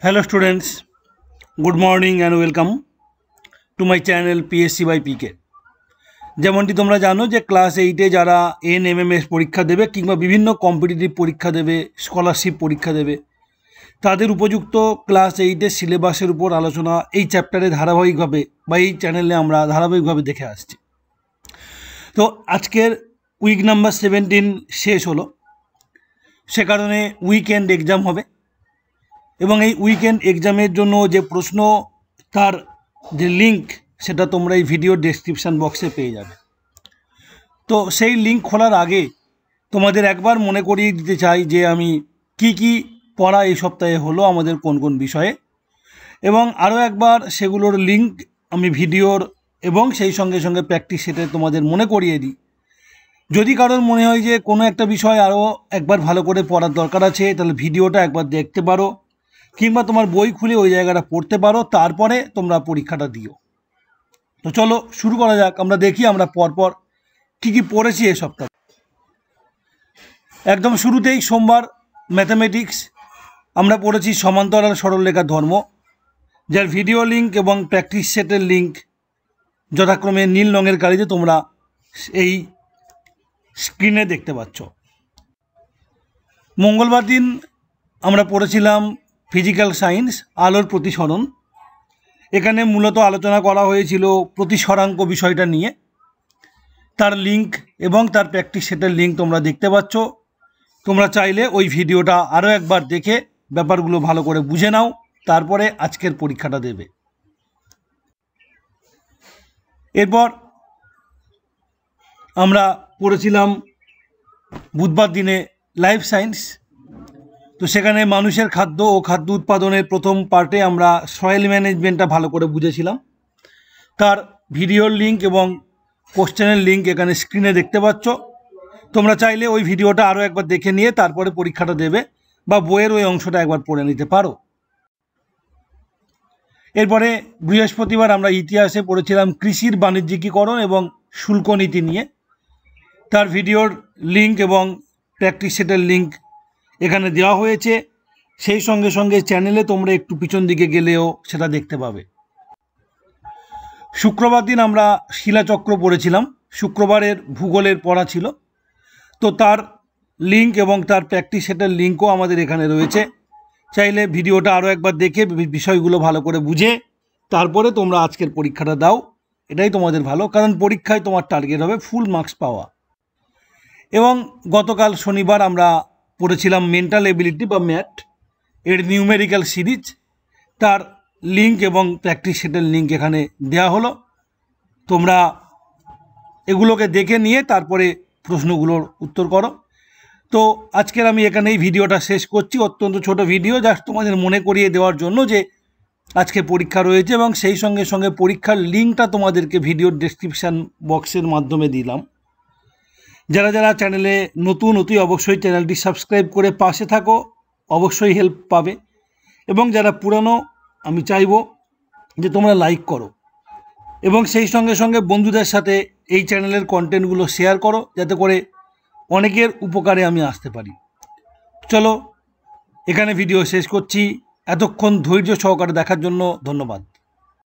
Hello students, good morning and welcome to my channel PSC by PK। যেমনটি তোমরা জানো যে ক্লাস 8-এ যারা NMMS পরীক্ষা দেবে কিংবা বিভিন্ন কম্পিটিটিভ পরীক্ষা দেবে, স্কলারশিপ পরীক্ষা দেবে, তাদের উপযুক্ত ক্লাস 8-এর সিলেবাসের উপর আলোচনা এই চ্যাপ্টারে ধারাবাহিকভাবে বা এই চ্যানেলে আমরা ধারাবাহিকভাবে দেখে আসছি। তো আজকের উইক নাম্বার 17 শেষ হলো, সে কারণে উইকেন্ড এক্সাম হবে এবং এই উইকেন্ড এক্সামের জন্য যে প্রশ্ন তার যে লিঙ্ক সেটা তোমরা এই ভিডিও ডেসক্রিপশান বক্সে পেয়ে যাবে। তো সেই লিঙ্ক খোলার আগে তোমাদের একবার মনে করিয়ে দিতে চাই যে আমি কি পড়া এই সপ্তাহে হলো আমাদের কোন কোন বিষয়ে, এবং আরও একবার সেগুলোর লিঙ্ক আমি ভিডিওর এবং সেই সঙ্গে সঙ্গে প্র্যাকটিস সেটে তোমাদের মনে করিয়ে দিই। যদি কারোর মনে হয় যে কোনো একটা বিষয় আরও একবার ভালো করে পড়ার দরকার আছে, তাহলে ভিডিওটা একবার দেখতে পারো কিংবা তোমার বই খুলে ওই জায়গাটা পড়তে পারো, তারপরে তোমরা পরীক্ষাটা দিও। তো চলো শুরু করা যাক। আমরা দেখি আমরা পরপর কী পড়েছি এ সপ্তাহে। একদম শুরুতেই সোমবার ম্যাথামেটিক্স আমরা পড়েছি সমান্তরাল সরলরেখার ধর্ম, যার ভিডিও লিঙ্ক এবং প্র্যাকটিস সেটের লিঙ্ক যথাক্রমে নীল রঙের কালিতে তোমরা এই স্ক্রিনে দেখতে পাচ্ছ। মঙ্গলবার দিন আমরা পড়েছিলাম ফিজিক্যাল সায়েন্স আলোর প্রতিসরণ। এখানে মূলত আলোচনা করা হয়েছিল প্রতিসরাঙ্ক বিষয়টা নিয়ে। তার লিঙ্ক এবং তার প্র্যাকটিস সেটের লিঙ্ক তোমরা দেখতে পাচ্ছ। তোমরা চাইলে ওই ভিডিওটা আরও একবার দেখে ব্যাপারগুলো ভালো করে বুঝে নাও, তারপরে আজকের পরীক্ষাটা দেবে। এরপর আমরা পড়েছিলাম বুধবার দিনে লাইফ সায়েন্স। তো সেখানে মানুষের খাদ্য ও খাদ্য উৎপাদনের প্রথম পার্টে আমরা সয়েল ম্যানেজমেন্টটা ভালো করে বুঝেছিলাম। তার ভিডিওর লিঙ্ক এবং কোশ্চেনের লিঙ্ক এখানে স্ক্রিনে দেখতে পাচ্ছ। তোমরা চাইলে ওই ভিডিওটা আরও একবার দেখে নিয়ে তারপরে পরীক্ষাটা দেবে বা বইয়ের ওই অংশটা একবার পড়ে নিতে পারো। এরপরে বৃহস্পতিবার আমরা ইতিহাসে পড়েছিলাম কৃষির বাণিজ্যিকীকরণ এবং শুল্ক নীতি নিয়ে। তার ভিডিওর লিঙ্ক এবং প্র্যাকটিস সেটের লিঙ্ক এখানে দেওয়া হয়েছে। সেই সঙ্গে সঙ্গে চ্যানেলে তোমরা একটু পিছন দিকে গেলেও সেটা দেখতে পাবে। শুক্রবার দিন আমরা শিলাচক্র পড়েছিলাম। শুক্রবারের ভূগোলের পড়া ছিল, তো তার লিঙ্ক এবং তার প্র্যাকটিস সেটের লিঙ্কও আমাদের এখানে রয়েছে। চাইলে ভিডিওটা আরও একবার দেখে বিষয়গুলো ভালো করে বুঝে তারপরে তোমরা আজকের পরীক্ষাটা দাও, এটাই তোমাদের ভালো, কারণ পরীক্ষায় তোমার টার্গেট হবে ফুল মার্কস পাওয়া। এবং গতকাল শনিবার আমরা পড়েছিলাম মেন্টাল এবিলিটি বা ম্যাথ, এর নিউমেরিক্যাল সিরিজ। তার লিঙ্ক এবং প্র্যাকটিস সেটের লিঙ্ক এখানে দেওয়া হলো। তোমরা এগুলোকে দেখে নিয়ে তারপরে প্রশ্নগুলোর উত্তর করো। তো আজকের আমি এখানেই ভিডিওটা শেষ করছি। অত্যন্ত ছোট ভিডিও, জাস্ট তোমাদের মনে করিয়ে দেওয়ার জন্য যে আজকে পরীক্ষা রয়েছে, এবং সেই সঙ্গে সঙ্গে পরীক্ষার লিঙ্কটা তোমাদেরকে ভিডিওর ডেসক্রিপশান বক্সের মাধ্যমে দিলাম। যারা যারা চ্যানেলে নতুন অতি অবশ্যই চ্যানেলটি সাবস্ক্রাইব করে পাশে থাকো, অবশ্যই হেল্প পাবে। এবং যারা পুরানো, আমি চাইবো যে তোমরা লাইক করো এবং সেই সঙ্গে সঙ্গে বন্ধুদের সাথে এই চ্যানেলের কন্টেন্টগুলো শেয়ার করো, যাতে করে অনেকের উপকারে আমি আসতে পারি। চলো এখানে ভিডিও শেষ করছি। এতক্ষণ ধৈর্য সহকারে দেখার জন্য ধন্যবাদ।